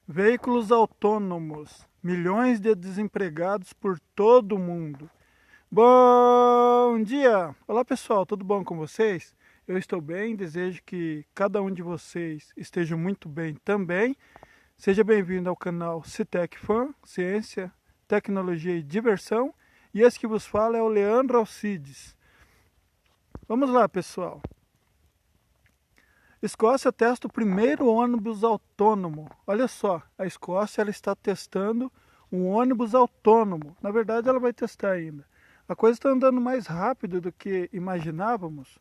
Veículos autônomos, milhões de desempregados por todo o mundo. Bom dia! Olá pessoal, tudo bom com vocês? Eu estou bem, desejo que cada um de vocês esteja muito bem também. Seja bem-vindo ao canal Citec Fan, Ciência, Tecnologia e Diversão. E esse que vos fala é o Leandro Alcides. Vamos lá pessoal. Escócia testa o primeiro ônibus autônomo. Olha só, a Escócia ela está testando um ônibus autônomo. Na verdade, ela vai testar ainda. A coisa está andando mais rápido do que imaginávamos.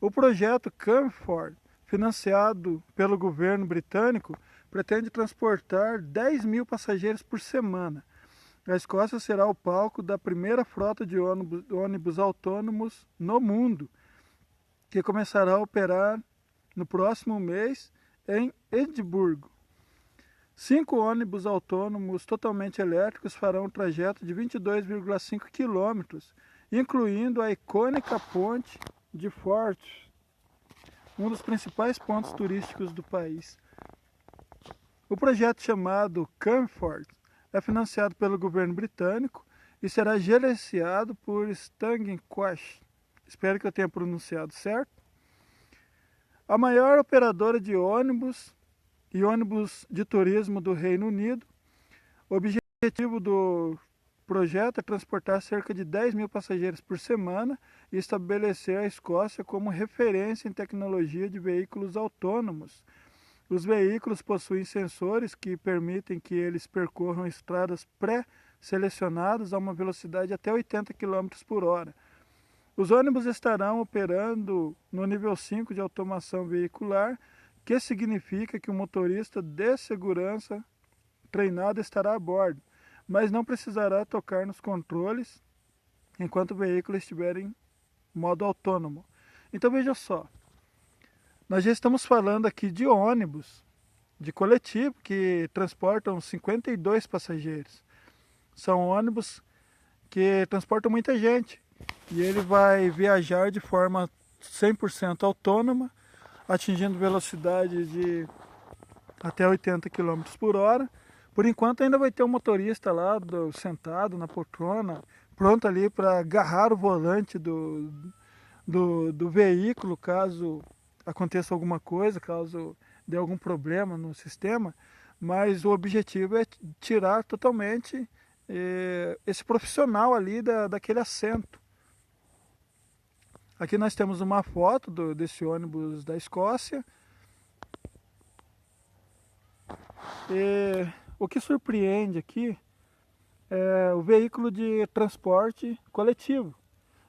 O projeto Comfort, financiado pelo governo britânico, pretende transportar 10 mil passageiros por semana. A Escócia será o palco da primeira frota de ônibus autônomos no mundo, que começará a operar no próximo mês em Edimburgo. 5 ônibus autônomos totalmente elétricos farão um trajeto de 22,5 quilômetros, incluindo a icônica ponte de Forth, um dos principais pontos turísticos do país. O projeto chamado Comfort é financiado pelo governo britânico e será gerenciado por Stangquash. Espero que eu tenha pronunciado certo. A maior operadora de ônibus e ônibus de turismo do Reino Unido. O objetivo do projeto é transportar cerca de 10 mil passageiros por semana e estabelecer a Escócia como referência em tecnologia de veículos autônomos. Os veículos possuem sensores que permitem que eles percorram estradas pré-selecionadas a uma velocidade até 80 km por hora. Os ônibus estarão operando no nível 5 de automação veicular, que significa que o motorista de segurança treinado estará a bordo, mas não precisará tocar nos controles enquanto o veículo estiver em modo autônomo. Então veja só, nós já estamos falando aqui de ônibus, de coletivo, que transportam 52 passageiros. São ônibus que transportam muita gente. E ele vai viajar de forma 100% autônoma, atingindo velocidade de até 80 km por hora. Por enquanto ainda vai ter um motorista lá sentado na poltrona, pronto ali para agarrar o volante do veículo caso aconteça alguma coisa, caso dê algum problema no sistema. Mas o objetivo é tirar totalmente esse profissional ali daquele assento. Aqui nós temos uma foto desse ônibus da Escócia. O que surpreende aqui é o veículo de transporte coletivo.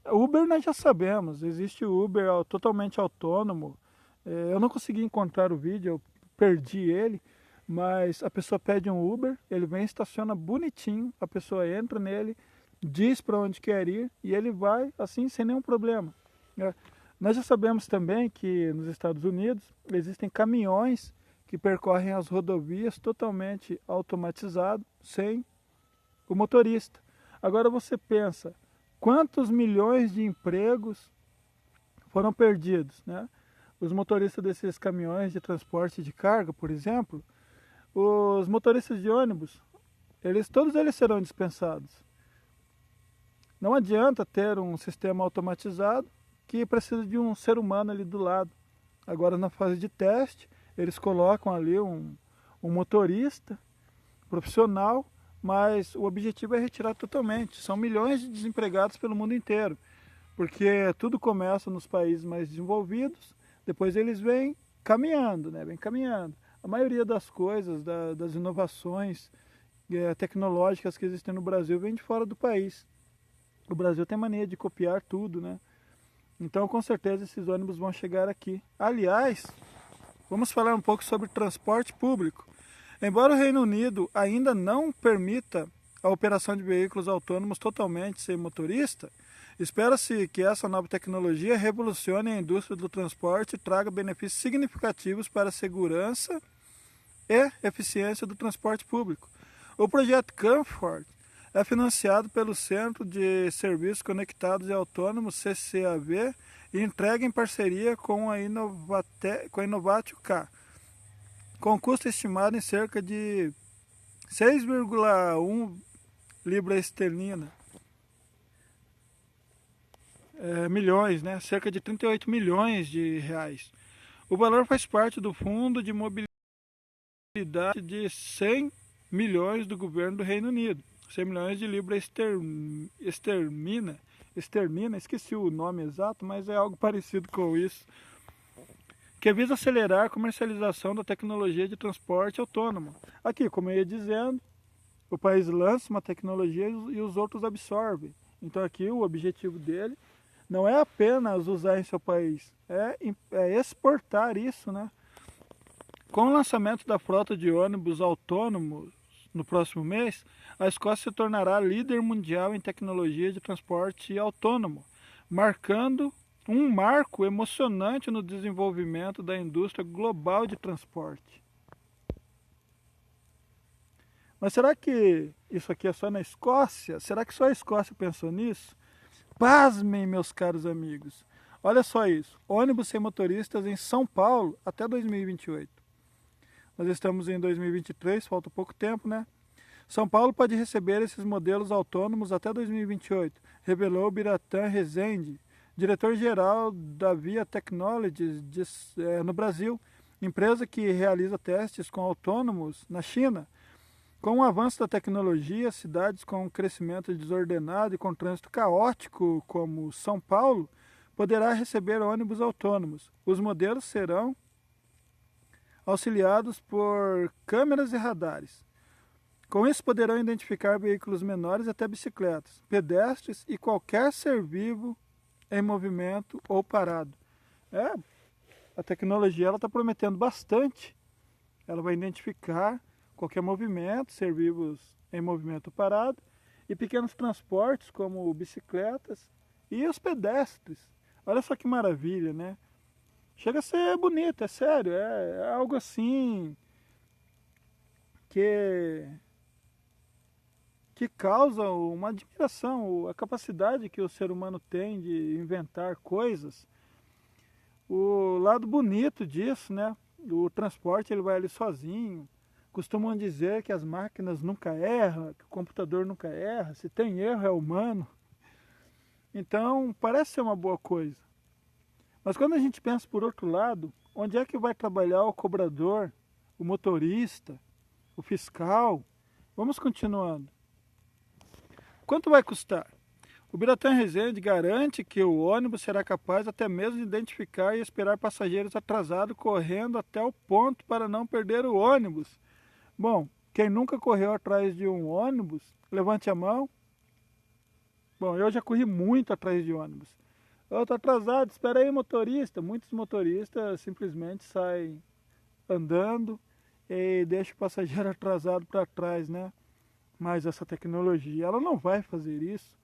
Uber nós já sabemos, existe o Uber totalmente autônomo. Eu não consegui encontrar o vídeo, eu perdi ele, mas a pessoa pede um Uber, ele vem, estaciona bonitinho, a pessoa entra nele, diz para onde quer ir e ele vai assim sem nenhum problema. Nós já sabemos também que nos Estados Unidos existem caminhões que percorrem as rodovias totalmente automatizados, sem o motorista. Agora você pensa, quantos milhões de empregos foram perdidos, né? Os motoristas desses caminhões de transporte de carga, por exemplo, os motoristas de ônibus, todos eles serão dispensados. Não adianta ter um sistema automatizado que precisa de um ser humano ali do lado. Agora na fase de teste, eles colocam ali um motorista profissional, mas o objetivo é retirar totalmente. São milhões de desempregados pelo mundo inteiro, porque tudo começa nos países mais desenvolvidos, depois eles vêm caminhando, né? Vem caminhando. A maioria das coisas, das inovações tecnológicas que existem no Brasil vem de fora do país. O Brasil tem mania de copiar tudo, né? Então, com certeza, esses ônibus vão chegar aqui. Aliás, vamos falar um pouco sobre transporte público. Embora o Reino Unido ainda não permita a operação de veículos autônomos totalmente sem motorista, espera-se que essa nova tecnologia revolucione a indústria do transporte e traga benefícios significativos para a segurança e eficiência do transporte público. O projeto Comfort é financiado pelo Centro de Serviços Conectados e Autônomos, CCAV, e entregue em parceria com a Inovatio K. com custo estimado em cerca de 6,1 libra esterlina, milhões, né? Cerca de 38 milhões de reais. O valor faz parte do Fundo de Mobilidade de 100 milhões do governo do Reino Unido. 100 milhões de libra esterlina, esqueci o nome exato, mas é algo parecido com isso, que visa acelerar a comercialização da tecnologia de transporte autônomo. Aqui, como eu ia dizendo, o país lança uma tecnologia e os outros absorvem. Então aqui o objetivo dele não é apenas usar em seu país, é exportar isso, né? Com o lançamento da frota de ônibus autônomos no próximo mês, a Escócia se tornará líder mundial em tecnologia de transporte autônomo, marcando um marco emocionante no desenvolvimento da indústria global de transporte. Mas será que isso aqui é só na Escócia? Será que só a Escócia pensou nisso? Pasmem, meus caros amigos. Olha só isso. Ônibus sem motoristas em São Paulo até 2028. Nós estamos em 2023, falta pouco tempo, né? São Paulo pode receber esses modelos autônomos até 2028, revelou Biratã Rezende, diretor-geral da Via Technologies no Brasil, empresa que realiza testes com autônomos na China. Com o avanço da tecnologia, cidades com crescimento desordenado e com trânsito caótico, como São Paulo, poderá receber ônibus autônomos. Os modelos serão auxiliados por câmeras e radares. Com isso, poderão identificar veículos menores até bicicletas, pedestres e qualquer ser vivo em movimento ou parado. A tecnologia está prometendo bastante. Ela vai identificar qualquer movimento, ser vivos em movimento parado, e pequenos transportes como bicicletas e os pedestres. Olha só que maravilha, né? Chega a ser bonito, é sério, é algo assim que causa uma admiração, a capacidade que o ser humano tem de inventar coisas. O lado bonito disso, né? O transporte ele vai ali sozinho. Costumam dizer que as máquinas nunca erram, que o computador nunca erra, se tem erro é humano. Então parece ser uma boa coisa. Mas quando a gente pensa por outro lado, onde é que vai trabalhar o cobrador, o motorista, o fiscal? Vamos continuando. Quanto vai custar? O Biratã Rezende garante que o ônibus será capaz até mesmo de identificar e esperar passageiros atrasados correndo até o ponto para não perder o ônibus. Bom, quem nunca correu atrás de um ônibus, levante a mão. Bom, eu já corri muito atrás de ônibus. Eu estou atrasado, espera aí, motorista. Muitos motoristas simplesmente saem andando e deixam o passageiro atrasado para trás, né? Mas essa tecnologia, ela não vai fazer isso.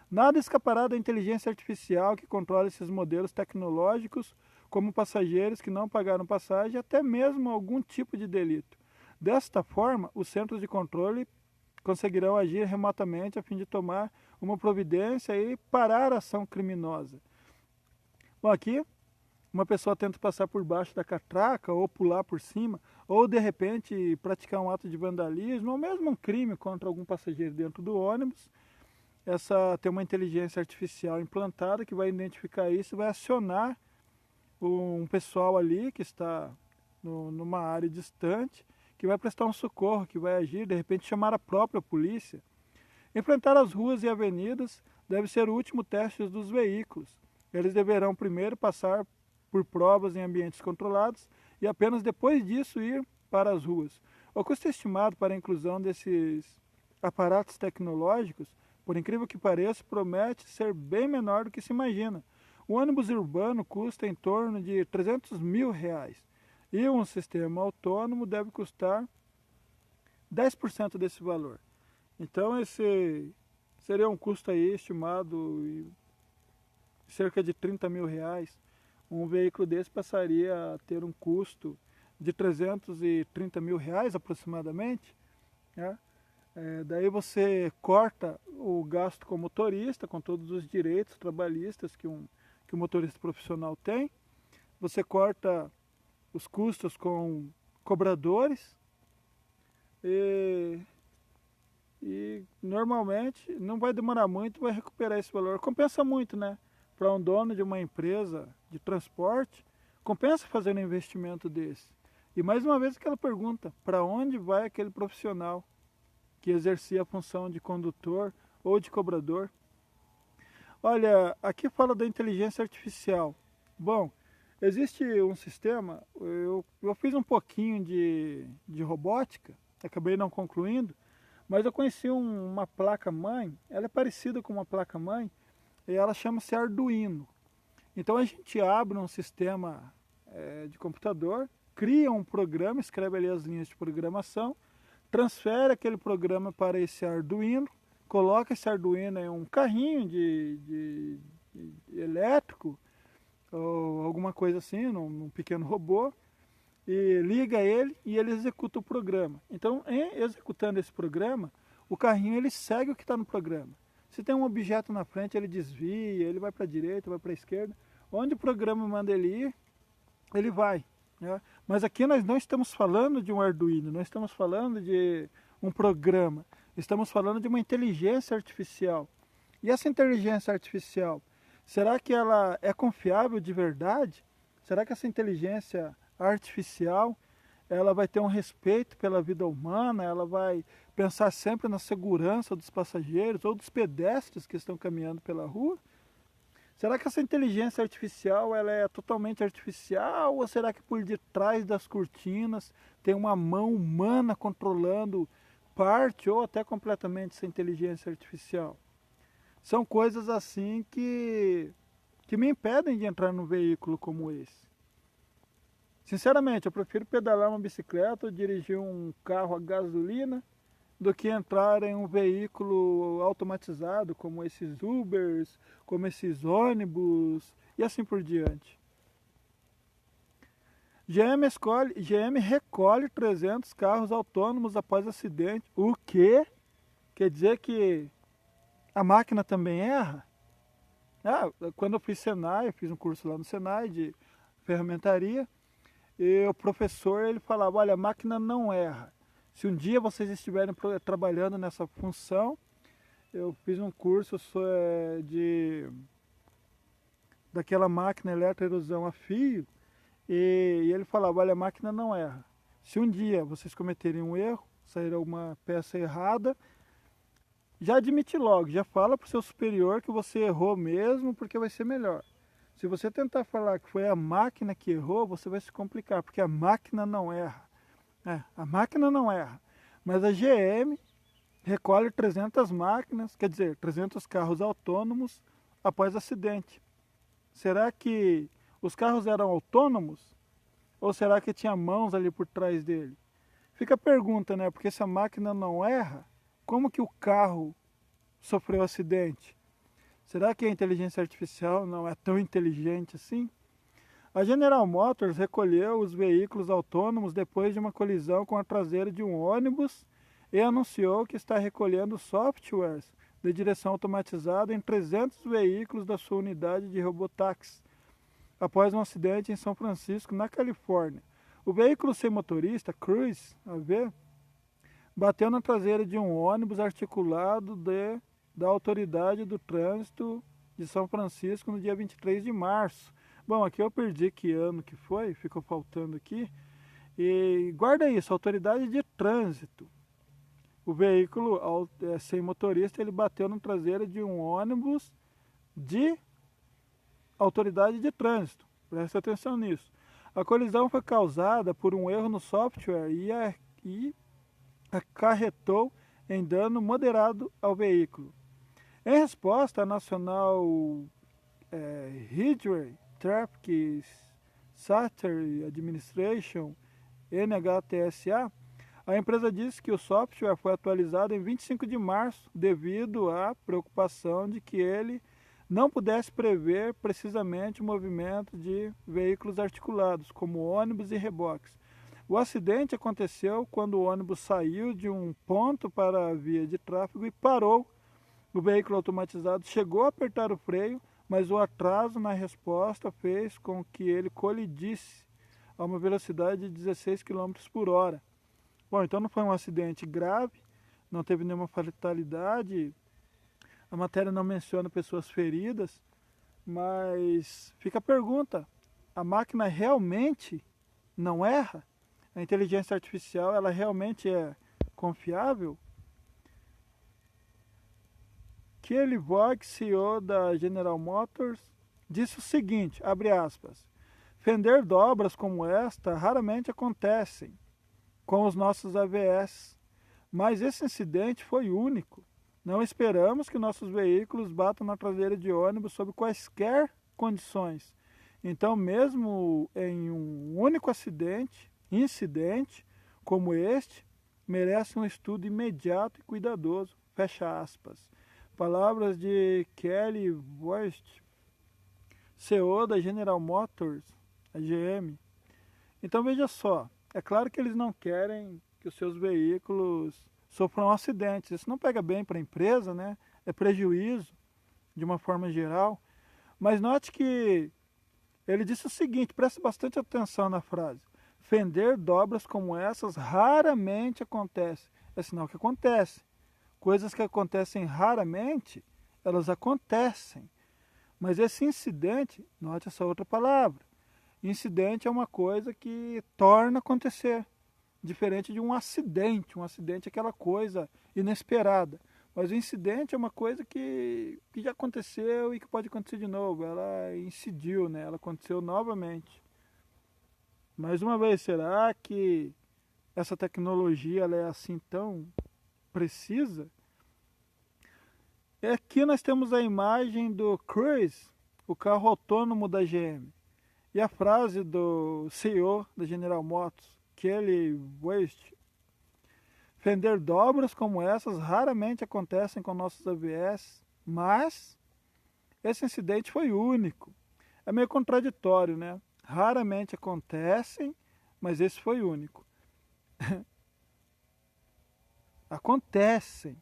Nada escapará da inteligência artificial que controla esses modelos tecnológicos, como passageiros que não pagaram passagem, até mesmo algum tipo de delito. Desta forma, os centros de controle conseguirão agir remotamente a fim de tomar uma providência e parar a ação criminosa. Bom, aqui uma pessoa tenta passar por baixo da catraca ou pular por cima, ou de repente praticar um ato de vandalismo, ou mesmo um crime contra algum passageiro dentro do ônibus. Tem uma inteligência artificial implantada que vai identificar isso e vai acionar um pessoal ali que está numa área distante, que vai prestar um socorro, que vai agir, de repente chamar a própria polícia. Enfrentar as ruas e avenidas deve ser o último teste dos veículos. Eles deverão primeiro passar por provas em ambientes controlados e apenas depois disso ir para as ruas. O custo estimado para a inclusão desses aparatos tecnológicos, por incrível que pareça, promete ser bem menor do que se imagina. O ônibus urbano custa em torno de R$300 mil e um sistema autônomo deve custar 10% desse valor. Então esse seria um custo aí estimado em cerca de R$30 mil. Um veículo desse passaria a ter um custo de R$330 mil aproximadamente, né? Daí você corta o gasto com o motorista, com todos os direitos trabalhistas que o motorista profissional tem. Você corta os custos com cobradores e, e normalmente não vai demorar muito, vai recuperar esse valor. Compensa muito, né? Para um dono de uma empresa de transporte, compensa fazer um investimento desse. E mais uma vez aquela pergunta, para onde vai aquele profissional que exercia a função de condutor ou de cobrador? Olha, aqui fala da inteligência artificial. Bom, existe um sistema, eu fiz um pouquinho de robótica, acabei não concluindo, mas eu conheci uma placa-mãe, ela é parecida com uma placa-mãe, e ela chama-se Arduino. Então a gente abre um sistema de computador, cria um programa, escreve ali as linhas de programação, transfere aquele programa para esse Arduino, coloca esse Arduino em um carrinho de elétrico, ou alguma coisa assim, num pequeno robô, e liga ele e ele executa o programa. Então, executando esse programa, o carrinho ele segue o que está no programa. Se tem um objeto na frente, ele desvia, ele vai para a direita, vai para a esquerda. Onde o programa manda ele ir, ele vai. Né? Mas aqui nós não estamos falando de um Arduino, nós estamos falando de um programa. Estamos falando de uma inteligência artificial. E essa inteligência artificial, será que ela é confiável de verdade? Será que essa inteligência artificial ela vai ter um respeito pela vida humana? Ela vai pensar sempre na segurança dos passageiros ou dos pedestres que estão caminhando pela rua? Será que essa inteligência artificial ela é totalmente artificial ou será que por detrás das cortinas tem uma mão humana controlando parte ou até completamente essa inteligência artificial? São coisas assim que me impedem de entrar num veículo como esse. Sinceramente, eu prefiro pedalar uma bicicleta ou dirigir um carro a gasolina do que entrar em um veículo automatizado como esses Ubers, como esses ônibus e assim por diante. GM recolhe 300 carros autônomos após acidente. O quê? Quer dizer que a máquina também erra? Quando eu fiz Senai, eu fiz um curso lá no Senai de ferramentaria, e o professor ele falava, olha, a máquina não erra. Se um dia vocês estiverem trabalhando nessa função, eu fiz um curso daquela máquina eletroerosão a fio, e ele falava, olha, a máquina não erra. Se um dia vocês cometerem um erro, sair alguma peça errada, já admite logo, já fala para o seu superior que você errou mesmo, porque vai ser melhor. Se você tentar falar que foi a máquina que errou, você vai se complicar, porque a máquina não erra. A máquina não erra. Mas a GM recolhe 300 máquinas, quer dizer, 300 carros autônomos após acidente. Será que os carros eram autônomos? Ou será que tinha mãos ali por trás dele? Fica a pergunta, né? Porque se a máquina não erra, como que o carro sofreu acidente? Será que a inteligência artificial não é tão inteligente assim? A General Motors recolheu os veículos autônomos depois de uma colisão com a traseira de um ônibus e anunciou que está recolhendo softwares de direção automatizada em 300 veículos da sua unidade de robotáxi, após um acidente em São Francisco, na Califórnia. O veículo sem motorista, Cruise AV, bateu na traseira de um ônibus articulado da Autoridade do Trânsito de São Francisco no dia 23 de março. Bom, aqui eu perdi que ano que foi, ficou faltando aqui. E guarda isso, Autoridade de Trânsito. O veículo sem motorista, ele bateu na traseira de um ônibus de Autoridade de Trânsito. Presta atenção nisso. A colisão foi causada por um erro no software e acarretou em dano moderado ao veículo. Em resposta, a National Highway Traffic Safety Administration, NHTSA, a empresa disse que o software foi atualizado em 25 de março devido à preocupação de que ele não pudesse prever precisamente o movimento de veículos articulados, como ônibus e reboques. O acidente aconteceu quando o ônibus saiu de um ponto para a via de tráfego e parou. O veículo automatizado chegou a apertar o freio, mas o atraso na resposta fez com que ele colidisse. a uma velocidade de 16 quilômetros por hora. Bom, então não foi um acidente grave, não teve nenhuma fatalidade, a matéria não menciona pessoas feridas, mas fica a pergunta, a máquina realmente não erra? A inteligência artificial, ela realmente é confiável? Kelly Vogt, CEO da General Motors, disse o seguinte, abre aspas, fender dobras como esta raramente acontecem com os nossos AVS, mas esse incidente foi único. Não esperamos que nossos veículos batam na traseira de ônibus sob quaisquer condições. Então, mesmo em um único incidente como este, merece um estudo imediato e cuidadoso. Fecha aspas. Palavras de Kelly Vogt, CEO da General Motors, a GM. Então veja só, é claro que eles não querem que os seus veículos sofram acidentes. Isso não pega bem para a empresa, né? É prejuízo de uma forma geral. Mas note que ele disse o seguinte, preste bastante atenção na frase. Fender dobras como essas raramente acontece. É sinal que acontece. Coisas que acontecem raramente, elas acontecem. Mas esse incidente, note essa outra palavra. Incidente é uma coisa que torna acontecer. Diferente de um acidente. Um acidente é aquela coisa inesperada. Mas o incidente é uma coisa que já aconteceu e que pode acontecer de novo. Ela incidiu, né? Ela aconteceu novamente. Mais uma vez, será que essa tecnologia ela é assim tão precisa? Aqui nós temos a imagem do Cruise, o carro autônomo da GM. E a frase do CEO da General Motors, Kelly Vogt, fender dobras como essas raramente acontecem com nossos AVS, mas esse incidente foi único. É meio contraditório, né? Raramente acontecem, mas esse foi único. Acontecem,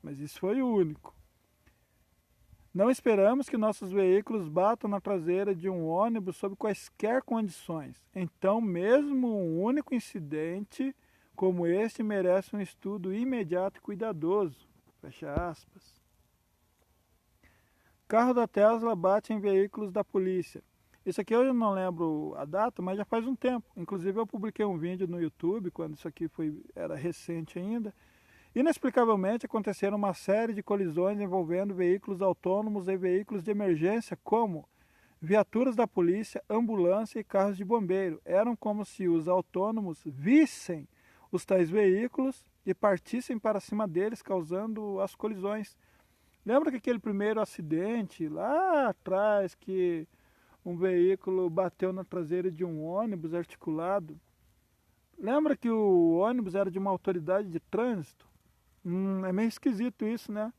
mas isso foi único. Não esperamos que nossos veículos batam na traseira de um ônibus sob quaisquer condições. Então, mesmo um único incidente como este merece um estudo imediato e cuidadoso. Fecha aspas. Carro da Tesla bate em veículos da polícia. Isso aqui eu não lembro a data, mas já faz um tempo. Inclusive eu publiquei um vídeo no YouTube, quando isso aqui era recente ainda. Inexplicavelmente aconteceram uma série de colisões envolvendo veículos autônomos e veículos de emergência, como viaturas da polícia, ambulância e carros de bombeiro. Eram como se os autônomos vissem os tais veículos e partissem para cima deles, causando as colisões. Lembra que aquele primeiro acidente lá atrás, que um veículo bateu na traseira de um ônibus articulado? Lembra que o ônibus era de uma autoridade de trânsito? É meio esquisito isso, né?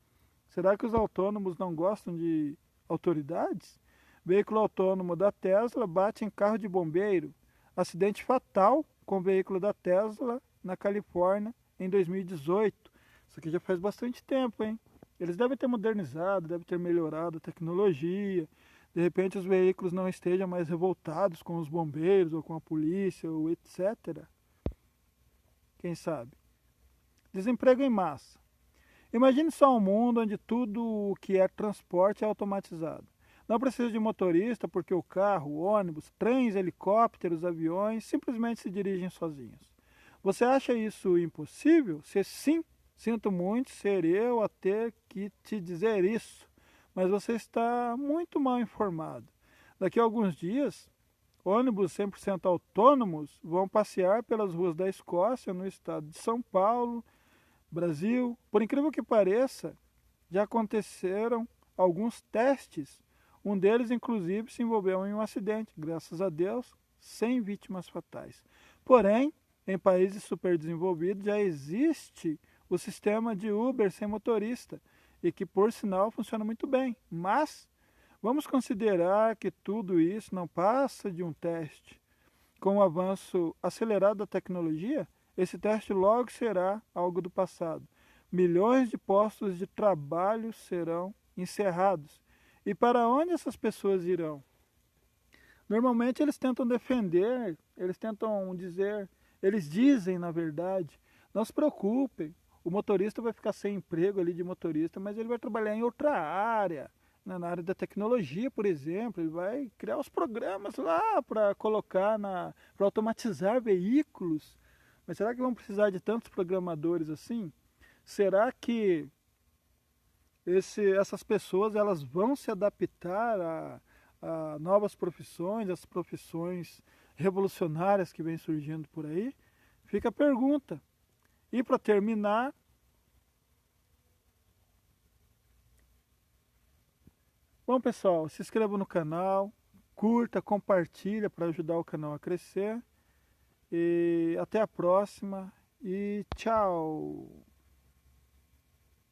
Será que os autônomos não gostam de autoridades? Veículo autônomo da Tesla bate em carro de bombeiro. Acidente fatal com o veículo da Tesla na Califórnia em 2018. Isso aqui já faz bastante tempo, hein? Eles devem ter modernizado, devem ter melhorado a tecnologia. De repente os veículos não estejam mais revoltados com os bombeiros ou com a polícia ou etc. Quem sabe? Desemprego em massa. Imagine só um mundo onde tudo o que é transporte é automatizado. Não precisa de motorista porque o carro, ônibus, trens, helicópteros, aviões simplesmente se dirigem sozinhos. Você acha isso impossível? Se sim, sinto muito ser eu a ter que te dizer isso, mas você está muito mal informado. Daqui a alguns dias, ônibus 100% autônomos vão passear pelas ruas da Escócia, no estado de São Paulo, Brasil. Por incrível que pareça, já aconteceram alguns testes. Um deles, inclusive, se envolveu em um acidente, graças a Deus, sem vítimas fatais. Porém, em países superdesenvolvidos já existe o sistema de Uber sem motorista e que, por sinal, funciona muito bem. Mas vamos considerar que tudo isso não passa de um teste. Com o avanço acelerado da tecnologia, esse teste logo será algo do passado. Milhões de postos de trabalho serão encerrados. E para onde essas pessoas irão? Normalmente eles tentam defender Eles tentam dizer, eles dizem, na verdade, não se preocupem, o motorista vai ficar sem emprego ali de motorista, mas ele vai trabalhar em outra área, né, na área da tecnologia, por exemplo, ele vai criar os programas lá para colocar para automatizar veículos. Mas será que vão precisar de tantos programadores assim? Será que essas pessoas elas vão se adaptar a novas profissões, as profissões revolucionárias que vêm surgindo por aí? Fica a pergunta. E para terminar, bom pessoal, se inscreva no canal, curta, compartilha para ajudar o canal a crescer. E até a próxima e tchau!